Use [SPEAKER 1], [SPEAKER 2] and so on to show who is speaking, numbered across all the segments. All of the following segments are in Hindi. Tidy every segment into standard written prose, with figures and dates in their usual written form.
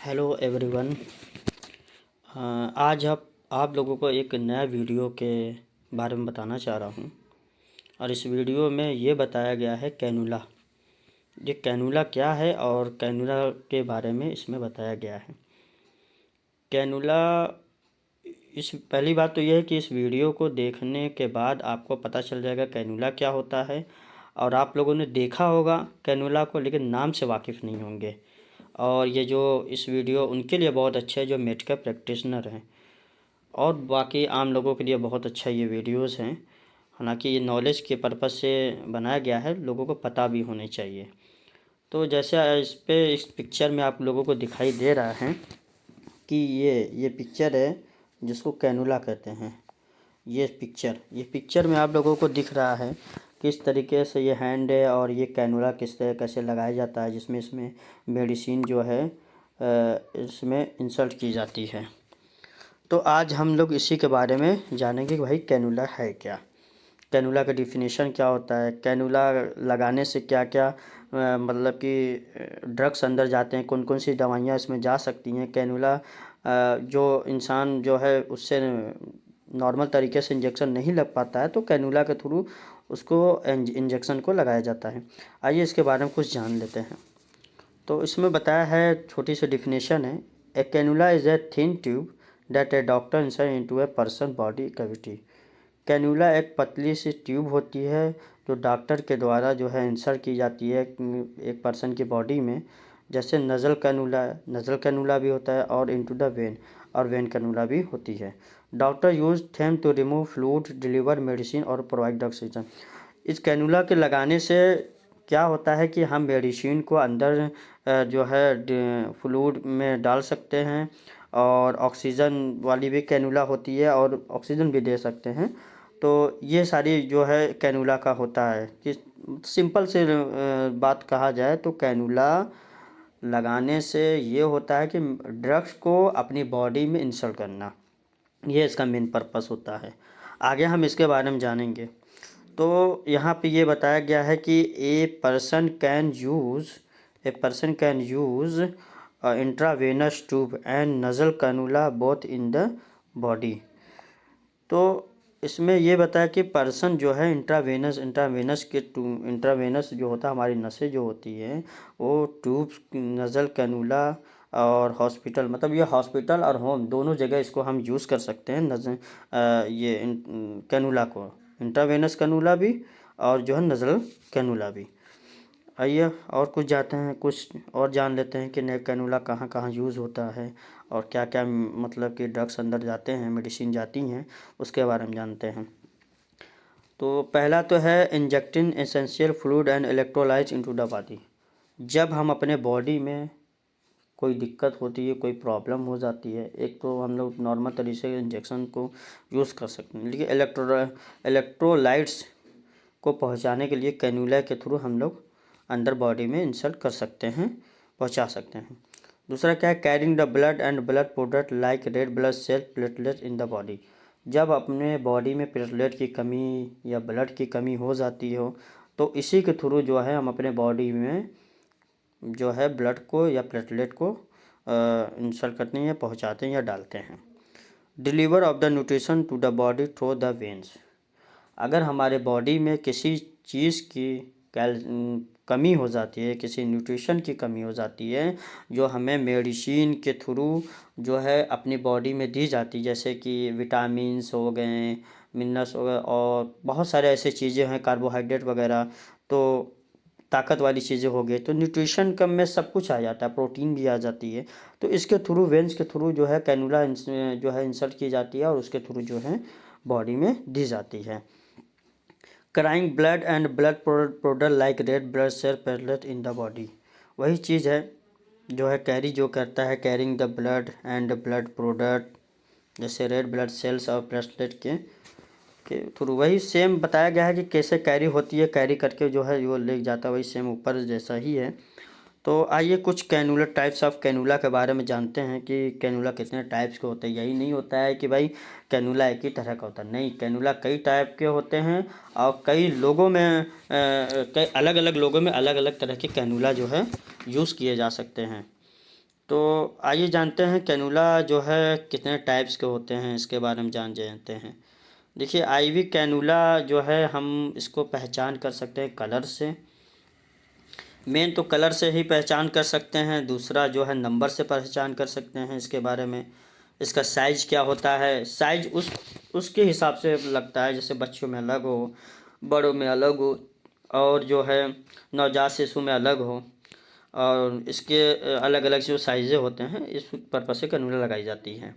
[SPEAKER 1] Hello everyone. आज आप लोगों को एक नया वीडियो के बारे में बताना चाह रहा हूँ। और इस वीडियो में ये बताया गया है कैनुला। ये कैनुला क्या है और कैनुला के बारे में इसमें बताया गया है। कैनुला, इस पहली बात तो यह है कि इस वीडियो को देखने के बाद आपको पता चल जाएगा कैनुला क्या होता है। और आप लोगों ने देखा होगा कैनुला को, लेकिन नाम से वाकिफ़ नहीं होंगे। और ये जो इस वीडियो उनके लिए बहुत अच्छा है जो मेडिकल प्रैक्टिशनर हैं, और बाकी आम लोगों के लिए बहुत अच्छा ये वीडियोस हैं। हालांकि ये नॉलेज के पर्पज़ से बनाया गया है, लोगों को पता भी होने चाहिए। तो जैसे इस पिक्चर में आप लोगों को दिखाई दे रहा है कि ये पिक्चर है जिसको कैनुला कहते हैं। ये पिक्चर में आप लोगों को दिख रहा है किस तरीके से ये हैंड है और ये कैनुला किस तरह कैसे लगाया जाता है, जिसमें इसमें मेडिसिन जो है इसमें इंसर्ट की जाती है। तो आज हम लोग इसी के बारे में जानेंगे कि भाई कैनुला है क्या, कैनुला का डिफिनीशन क्या होता है, कैनुला लगाने से क्या क्या मतलब कि ड्रग्स अंदर जाते हैं, कौन कौन सी दवाइयाँ इसमें जा सकती हैं। कैनुला जो इंसान जो है उससे नॉर्मल तरीके से इंजेक्शन नहीं लग पाता है, तो कैनुला के थ्रू उसको इंजेक्शन को लगाया जाता है। आइए इसके बारे में कुछ जान लेते हैं। तो इसमें बताया है, छोटी सी डिफिनेशन है, a cannula is a thin tube that a doctor insert into a person body cavity. Cannula एक पतली सी ट्यूब होती है जो डॉक्टर के द्वारा जो है इंसर्ट की जाती है एक पर्सन की बॉडी में। जैसे नज़ल कैनुला भी होता है और इनटू द वेन, और वेन कैनुला भी होती है। Doctor use them to remove fluid, deliver medicine और प्रोवाइड ऑक्सीजन। इस कैनुला के लगाने से क्या होता है कि हम मेडिसिन को अंदर जो है फ्लूइड में डाल सकते हैं, और ऑक्सीजन वाली भी कैनुला होती है और ऑक्सीजन भी दे सकते हैं। तो ये सारी जो है कैनुला का होता है कि सिंपल से बात कहा जाए तो कैनुला लगाने से ये होता है कि ड्रग्स को अपनी बॉडी में इंसर्ट करना, ये इसका मेन पर्पस होता है। आगे हम इसके बारे में जानेंगे। तो यहाँ पे ये बताया गया है कि a person can use intravenous tube and नज़ल cannula both in the body. तो इसमें ये बताया कि पर्सन जो है इंट्रावेनस जो होता है, हमारी नसें जो होती हैं वो ट्यूब, नज़ल कैनुला और हॉस्पिटल, मतलब ये हॉस्पिटल और होम दोनों जगह इसको हम यूज़ कर सकते हैं। ये कैनुला को, इंट्रावेनस कैनुला भी और जो है नज़ल कैनुला भी। आइए और कुछ जाते हैं, कुछ और जान लेते हैं कि कैनुला कहाँ कहाँ यूज़ होता है और क्या क्या मतलब कि ड्रग्स अंदर जाते हैं, मेडिसिन जाती हैं, उसके बारे में जानते हैं। तो पहला तो है injecting essential fluid and electrolytes into the body. जब हम अपने बॉडी में कोई दिक्कत होती है, कोई प्रॉब्लम हो जाती है, एक तो हम लोग नॉर्मल तरीके से इंजेक्शन को यूज़ कर सकते हैं, लेकिन इलेक्ट्रोलाइट्स को पहुंचाने के लिए कैनुला के थ्रू हम लोग अंदर बॉडी में इंसर्ट कर सकते हैं, पहुंचा सकते हैं। दूसरा क्या है, carrying the blood and blood product like red blood cell platelet in the body. जब अपने बॉडी में प्लेटलेट की कमी या ब्लड की कमी हो जाती हो, तो इसी के थ्रू जो है हम अपने बॉडी में जो है ब्लड को या प्लेटलेट को इंसर्ट करते हैं या पहुँचाते हैं या डालते हैं। Deliver of the nutrition to the body through the veins. अगर हमारे बॉडी में किसी चीज़ की कमी हो जाती है, किसी न्यूट्रिशन की कमी हो जाती है, जो हमें मेडिसिन के थ्रू जो है अपनी बॉडी में दी जाती है, जैसे कि विटामिन्स हो गए, मिनरल्स हो गए, और बहुत सारे ऐसे चीज़ें हैं, कार्बोहाइड्रेट वगैरह, तो ताकत वाली चीज़ें हो गई, तो न्यूट्रिशन कम में सब कुछ आ जाता है, प्रोटीन भी आ जाती है। तो इसके थ्रू, वेंस के थ्रू जो है कैनुला जो है इंसर्ट की जाती है और उसके थ्रू जो है बॉडी में दी जाती है। Crying blood and blood product like red blood cell platelet in the body. वही चीज़ है जो है कैरी जो करता है, carrying the blood and blood product, जैसे रेड ब्लड सेल्स और प्लेटलेट के थ्रू। वही सेम बताया गया है कि कैसे कैरी होती है, कैरी करके जो है वो ले जाता है, वही सेम ऊपर जैसा ही है। तो आइए कुछ कैनुला, टाइप्स ऑफ कैनुला के बारे में जानते हैं कि कैनुला कितने टाइप्स के होते हैं। यही नहीं होता है कि भाई कैनुला एक ही तरह का होता है, नहीं, कैनुला कई टाइप के होते हैं और कई लोगों में कई अलग अलग लोगों में अलग अलग तरह के कैनुला जो है यूज़ किए जा सकते हैं। तो आइए जानते हैं कैनुला जो है कितने टाइप्स के होते हैं, इसके बारे में जानते हैं। देखिए आईवी कैनुला जो है हम इसको पहचान कर सकते हैं कलर से। मेन तो कलर से ही पहचान कर सकते हैं, दूसरा जो है नंबर से पहचान कर सकते हैं। इसके बारे में इसका साइज़ क्या होता है, साइज़ उसके हिसाब से लगता है, जैसे बच्चों में अलग हो, बड़ों में अलग हो, और जो है नवजात शिशु में अलग हो, और इसके अलग अलग जो साइज़ें होते हैं, इस पर्पज़ से कैनुला लगाई जाती है।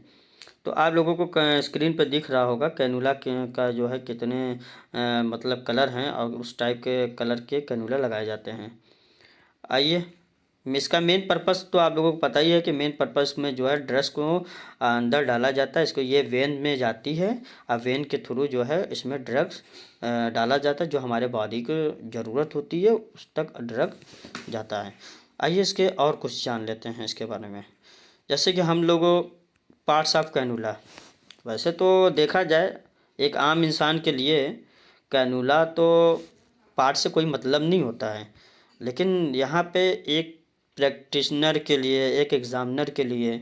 [SPEAKER 1] तो आप लोगों को स्क्रीन पर दिख रहा होगा कैनुला का जो है कितने मतलब कलर हैं, और उस टाइप के कलर के कैनुला लगाए जाते हैं। आइए, इसका मेन पर्पस तो आप लोगों को पता ही है कि मेन पर्पस में जो है ड्रग्स को अंदर डाला जाता है। इसको ये वेन में जाती है, और वेन के थ्रू जो है इसमें ड्रग्स डाला जाता है, जो हमारे बॉडी को ज़रूरत होती है उस तक ड्रग जाता है। आइए इसके और कुछ जान लेते हैं इसके बारे में। जैसे कि हम लोगों पार्ट्स ऑफ कैनुला, वैसे तो देखा जाए एक आम इंसान के लिए कैनुला तो पार्ट से कोई मतलब नहीं होता है, लेकिन यहाँ पे एक प्रैक्टिशनर के लिए, एक एग्ज़ामिनर के लिए,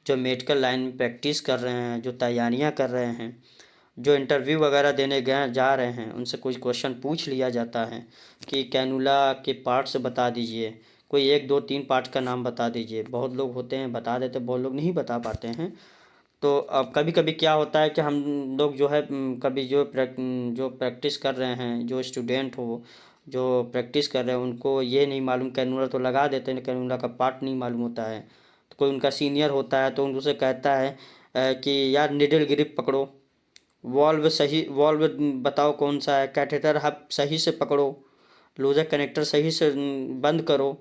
[SPEAKER 1] जो मेडिकल लाइन में प्रैक्टिस कर रहे हैं, जो तैयारियाँ कर रहे हैं, जो इंटरव्यू वगैरह देने जा रहे हैं, उनसे कुछ क्वेश्चन पूछ लिया जाता है कि कैनुला के पार्ट्स बता दीजिए, कोई 1 2 3 पार्ट का नाम बता दीजिए। बहुत लोग होते हैं बता देते, बहुत लोग नहीं बता पाते हैं। तो अब कभी कभी क्या होता है कि हम लोग जो है कभी जो प्रैक्टिस कर रहे हैं, जो स्टूडेंट हो, जो प्रैक्टिस कर रहे हैं, उनको ये नहीं मालूम, कैनुला तो लगा देते हैं, कैनुला का पार्ट नहीं मालूम होता है। तो कोई उनका सीनियर होता है तो उनसे कहता है कि यार निडल ग्रिप पकड़ो, वॉल्व बताओ कौन सा है, कैथेटर हब सही से पकड़ो, लूजर कनेक्टर सही से बंद करो,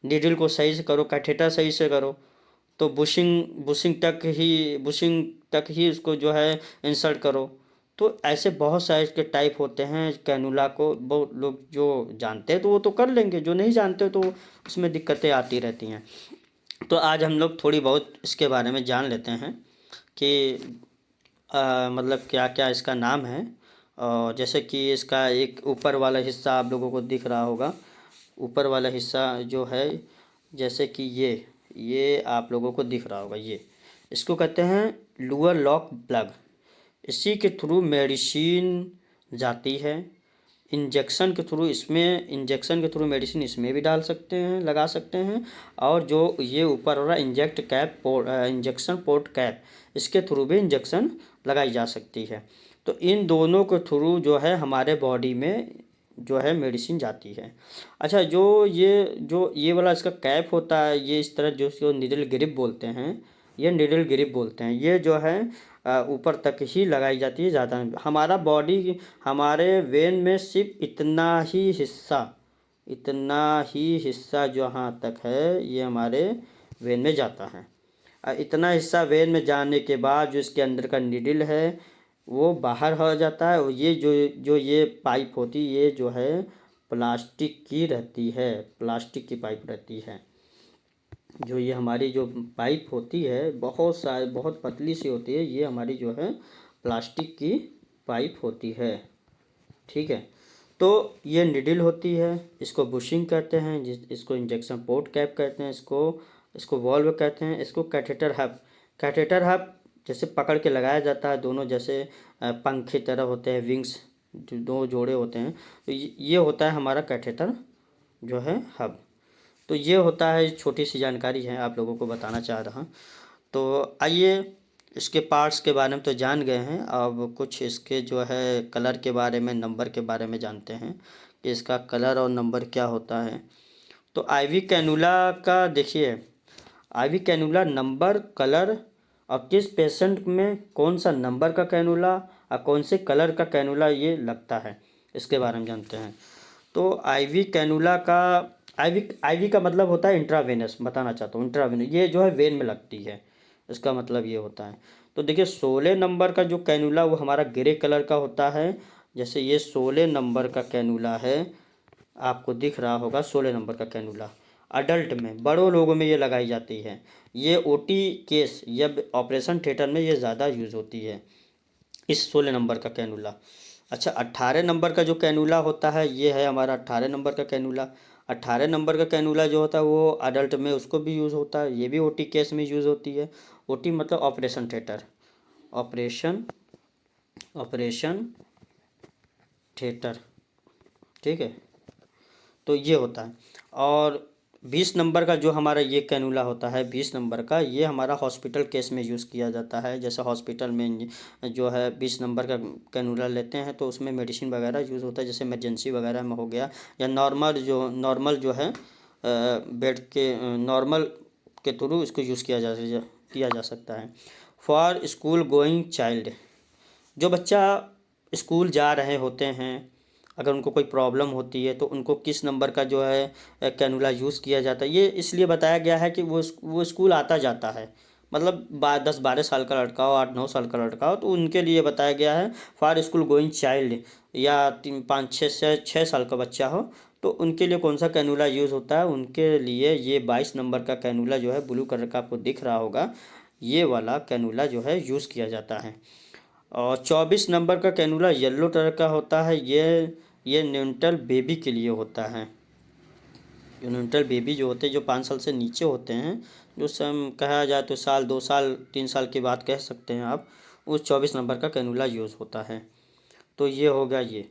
[SPEAKER 1] नीडल को सही से करो, कैथेटर सही से करो। तो बुशिंग तक ही उसको जो है इंसर्ट करो। तो ऐसे बहुत सारे इसके टाइप होते हैं कैनुला को। बहुत लोग जो जानते हैं तो वो तो कर लेंगे, जो नहीं जानते तो उसमें दिक्कतें आती रहती हैं। तो आज हम लोग थोड़ी बहुत इसके बारे में जान लेते हैं कि मतलब क्या क्या इसका नाम है। और जैसे कि इसका एक ऊपर वाला हिस्सा आप लोगों को दिख रहा होगा, ऊपर वाला हिस्सा जो है, जैसे कि ये आप लोगों को दिख रहा होगा, ये इसको कहते हैं लोअर लॉक प्लग। इसी के थ्रू मेडिसिन जाती है। इंजेक्शन के थ्रू मेडिसिन इसमें भी डाल सकते हैं, लगा सकते हैं। और जो ये ऊपर वाला इंजेक्शन पोर्ट कैप, इसके थ्रू भी इंजेक्शन लगाई जा सकती है। तो इन दोनों के थ्रू जो है हमारे बॉडी में जो है मेडिसिन जाती है। अच्छा, जो ये वाला इसका कैप होता है, ये इस तरह जो निडल ग्रिप बोलते हैं, ये निडल ग्रिप बोलते हैं, ये जो है ऊपर तक ही लगाई जाती है, ज़्यादा नहीं। हमारे वेन में सिर्फ इतना ही हिस्सा जहाँ तक है ये हमारे वेन में जाता है। इतना हिस्सा वेन में जाने के बाद जो इसके अंदर का निडल है वो बाहर हो जाता है। और ये जो ये पाइप होती है, ये जो है प्लास्टिक की रहती है, प्लास्टिक की पाइप रहती है। जो ये हमारी जो पाइप होती है बहुत पतली सी होती है, ये हमारी जो है प्लास्टिक की पाइप होती है। ठीक है, तो ये निडल होती है, इसको बुशिंग कहते हैं, इसको इंजेक्शन पोर्ट कैप कहते हैं, इसको वॉल्व कहते हैं, इसको कैथेटर हब जैसे पकड़ के लगाया जाता है, दोनों जैसे पंखे तरह होते हैं, विंग्स जो 2 जोड़े होते हैं, तो ये होता है हमारा कैथेटर जो है हब। तो ये होता है, छोटी सी जानकारी है आप लोगों को बताना चाह रहा। तो आइए इसके पार्ट्स के बारे में तो जान गए हैं, अब कुछ इसके जो है कलर के बारे में, नंबर के बारे में जानते हैं कि इसका कलर और नंबर क्या होता है। तो आईवी कैनुला का देखिए, आईवी कैनुला नंबर, कलर और किस पेशेंट में कौन सा नंबर का कैनुला और कौन से कलर का कैनुला ये लगता है, इसके बारे में जानते हैं। तो आईवी कैनुला का आईवी का मतलब होता है इंट्रावेनस, बताना चाहता हूँ इंट्रावेनस, ये जो है वेन में लगती है, इसका मतलब ये होता है। तो देखिए 16 नंबर का जो कैनुला वो हमारा ग्रे कलर का होता है। जैसे ये 16 नंबर का कैनुला है, आपको दिख रहा होगा 16 नंबर का कैनुला अडल्ट में, बड़ों लोगों में ये लगाई जाती है। ये ओटी केस या ऑपरेशन थिएटर में ये ज़्यादा यूज़ होती है, इस 16 नंबर का कैनुला। अच्छा, 18 नंबर का जो कैनुला होता है ये है हमारा 18 नंबर का कैनुला। 18 नंबर का कैनुला जो होता है वो अडल्ट में उसको भी यूज़ होता है, ये भी ओटी केस में यूज़ होती है। ओटी मतलब operation theatre, operation operation theatre, ठीक है। तो ये होता है। और 20 नंबर का जो हमारा ये कैनुला होता है 20 नंबर का, ये हमारा हॉस्पिटल केस में यूज़ किया जाता है। जैसे हॉस्पिटल में जो है 20 नंबर का कैनुला लेते हैं तो उसमें मेडिसिन वगैरह यूज़ होता है, जैसे इमरजेंसी वगैरह में हो गया, या नॉर्मल जो है बेड के नॉर्मल के थ्रू इसको यूज़ किया जा सकता है। फॉर स्कूल गोइंग चाइल्ड, जो बच्चा स्कूल जा रहे होते हैं, अगर उनको कोई प्रॉब्लम होती है तो उनको किस नंबर का जो है कैनुला यूज़ किया जाता है। ये इसलिए बताया गया है कि वो स्कूल आता जाता है, मतलब 10-12 साल का लड़का हो, 8-9 साल का लड़का हो, तो उनके लिए बताया गया है। फॉर स्कूल गोइंग चाइल्ड, या 3-5-6 साल का बच्चा हो तो उनके लिए कौन सा कैनुला यूज़ होता है, उनके लिए ये 22 नंबर का कैनुला जो है ब्लू कलर का आपको दिख रहा होगा, ये वाला कैनुला जो है यूज़ किया जाता है। और 24 नंबर का कैनुला येलो कलर का होता है, ये न्यूनेटल बेबी के लिए होता है। जो न्यूनेटल बेबी जो होते हैं, जो 5 साल से नीचे होते हैं, जो सम कहा जाए तो साल 2 साल 3 साल की बात कह सकते हैं आप, उस 24 नंबर का कैनुला यूज़ होता है। तो ये हो गया ये।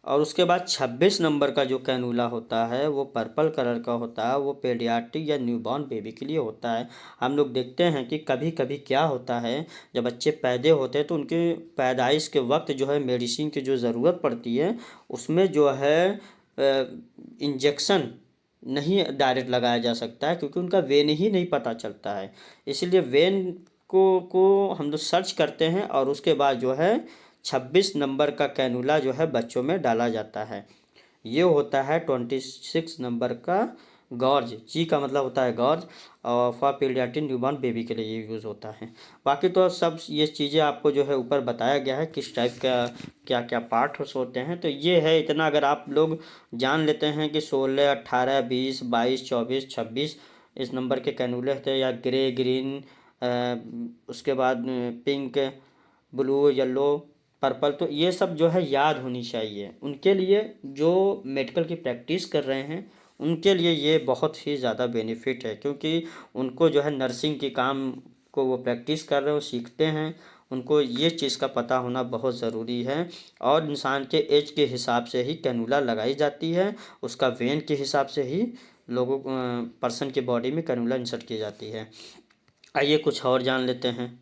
[SPEAKER 1] और उसके बाद 26 नंबर का जो कैनुला होता है वो पर्पल कलर का होता है, वो पेडियाट्रिक या न्यूबॉर्न बेबी के लिए होता है। हम लोग देखते हैं कि कभी कभी क्या होता है, जब बच्चे पैदा होते हैं तो उनके पैदाइश के वक्त जो है मेडिसिन की जो ज़रूरत पड़ती है, उसमें जो है इंजेक्शन नहीं डायरेक्ट लगाया जा सकता है, क्योंकि उनका वेन ही नहीं पता चलता है। इसलिए वेन को हम लोग सर्च करते हैं और उसके बाद जो है 26 नंबर का कैनुला जो है बच्चों में डाला जाता है। ये होता है 26 नंबर का गॉर्ज, जी का मतलब होता है गॉर्ज, और फॉर पीडियाट्रिक न्यूबॉर्न बेबी के लिए ये यूज़ होता है। बाकी तो सब ये चीज़ें आपको जो है ऊपर बताया गया है किस टाइप का क्या क्या पार्ट्स होते हैं। तो ये है इतना, अगर आप लोग जान लेते हैं कि 16, 18, 20, 22, 24, 26 इस नंबर के कैनुले होते हैं, या ग्रे, ग्रीन, उसके बाद पिंक, ब्लू, येलो, पर्पल, तो ये सब जो है याद होनी चाहिए उनके लिए जो मेडिकल की प्रैक्टिस कर रहे हैं। उनके लिए ये बहुत ही ज़्यादा बेनिफिट है, क्योंकि उनको जो है नर्सिंग के काम को वो प्रैक्टिस कर रहे हो, सीखते हैं, उनको ये चीज़ का पता होना बहुत ज़रूरी है। और इंसान के एज के हिसाब से ही कैनुला लगाई जाती है, उसका वेन के हिसाब से ही लोगों पर्सन की बॉडी में कैनुला इंसर्ट की जाती है। आइए कुछ और जान लेते हैं।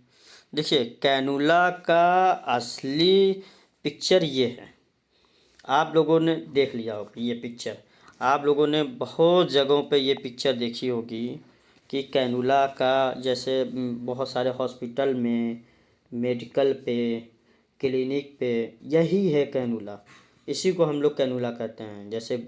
[SPEAKER 1] देखिए कैनुला का असली पिक्चर ये है, आप लोगों ने देख लिया होगा ये पिक्चर, आप लोगों ने बहुत जगहों पे ये पिक्चर देखी होगी कि कैनुला का, जैसे बहुत सारे हॉस्पिटल में, मेडिकल पे, क्लिनिक पे यही है कैनुला, इसी को हम लोग कैनुला कहते हैं। जैसे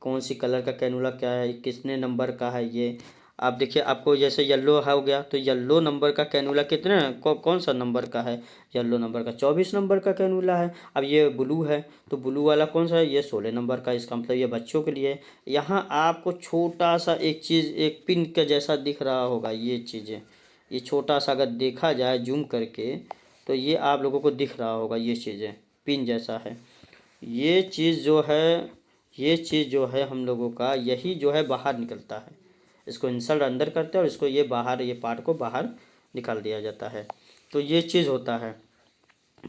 [SPEAKER 1] कौन सी कलर का कैनुला क्या है, कितने नंबर का है, ये आप देखिए। आपको जैसे येलो हो गया तो येलो नंबर का कैनुला कितने कौन सा नंबर का है, येलो नंबर का 24 नंबर का कैनुला है। अब ये ब्लू है तो ब्लू वाला कौन सा है, ये 16 नंबर का, इसका मतलब ये बच्चों के लिए। यहाँ आपको छोटा सा एक चीज़, एक पिन के जैसा दिख रहा होगा, ये चीज़ें, ये छोटा सा अगर देखा जाए जूम करके तो ये आप लोगों को दिख रहा होगा, ये चीज़ें पिन जैसा है। ये चीज़ जो है, ये चीज़ जो है हम लोगों का यही जो है बाहर निकलता है, इसको इंसर्ट अंदर करते हैं और इसको ये बाहर, ये पार्ट को बाहर निकाल दिया जाता है। तो ये चीज़ होता है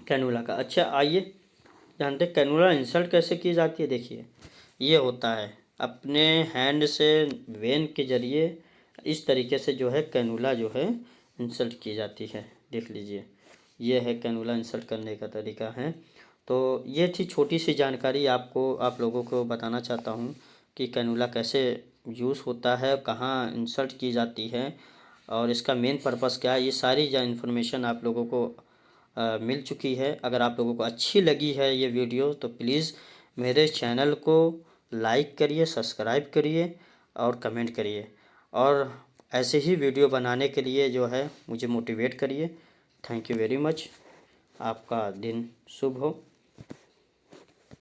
[SPEAKER 1] कैनुला का। अच्छा आइए जानते हैं कैनुला इंसर्ट कैसे की जाती है। देखिए ये होता है, अपने हैंड से वेन के जरिए इस तरीके से जो है कैनुला जो है इंसर्ट की जाती है। देख लीजिए ये है कैनुला इंसर्ट करने का तरीका है। तो ये थी छोटी सी जानकारी आपको, आप लोगों को बताना चाहता हूँ कि कैनुला कैसे यूज़ होता है, कहाँ इंसर्ट की जाती है और इसका मेन पर्पस क्या है। ये सारी इन्फॉर्मेशन आप लोगों को मिल चुकी है। अगर आप लोगों को अच्छी लगी है ये वीडियो तो प्लीज़ मेरे चैनल को लाइक करिए, सब्सक्राइब करिए और कमेंट करिए, और ऐसे ही वीडियो बनाने के लिए जो है मुझे मोटिवेट करिए। Thank you very much. आपका दिन शुभ हो।